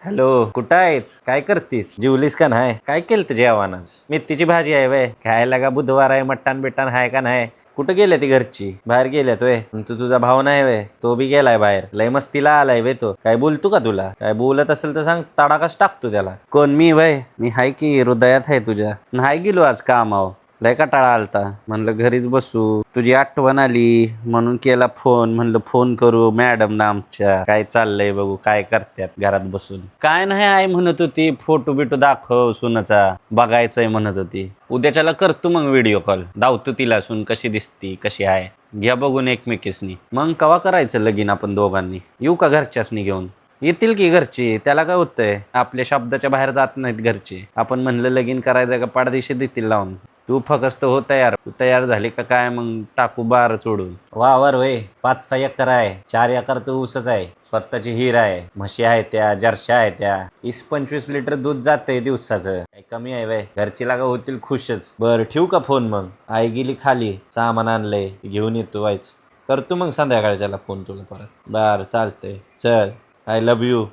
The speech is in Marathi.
हॅलो, कुठं आहेस? काय करतीस? जेवलीस का नाही? काय केलं जेवण आज? मेथीची भाजी आहे वय? खायला का बुधवार आहे? मटण बिट्टन आहे का नाही? कुठं गेल्या ती घरची? बाहेर गेल्यात वय? तू तुझा भाव नाही वय? तो बी गेलाय बाहेर. लय मस्तीला आलाय वे तो. काय बोलतो का तुला? काय बोलत असेल तर सांग, तडाखाच टाकतो त्याला. कोण मी वय? मी हाय की हृदयात आहे तुझ्या. नाही गेलो आज कामावर. लय कंटाळा आलता. म्हणलं घरीच बसू. तुझी आठवण आली म्हणून केला फोन. म्हणलं फोन करू मॅडम ना आमच्या. काय चाललंय बघू, काय करतात घरात बसून. काय नाही आई म्हणत होती फोटो बिटो दाखव सुनाचा. बघायचंय म्हणत होती. उद्याच्याला करतो मग व्हिडिओ कॉल. दावतो तिला सून कशी दिसती, कशी आहे. घ्या बघून एकमेकीसनी. मग कवा करायचं लगीन आपण दोघांनी? येऊ का घरच्यासनी घेऊन? येतील की घरची. त्याला काय होतंय? आपल्या शब्दाच्या बाहेर जात नाहीत घरचे. आपण म्हणलं लगीन करायचं का पाडदिशी देतील लावून. तू फक्त हो तयार. तू तयार झाली का काय मग टाकू बार सोडून. वावर वय 5-6 एकर आहे. 4 एकर तर ऊसच आहे. स्वतःची हिर आहे. म्हशी आहे त्या, जर्शा आहे त्या. 20-25 लिटर दूध जातंय दिवसाचं. काय कमी आहे वय? घरची लागा होतील खुशच. बरं ठेवू का फोन मग? आई गेली खाली. सामान आणलंय घेऊन येतो वायच. करतो मग संध्याकाळच्याला फोन तुला परत. बरं चालतंय. चल. I love you.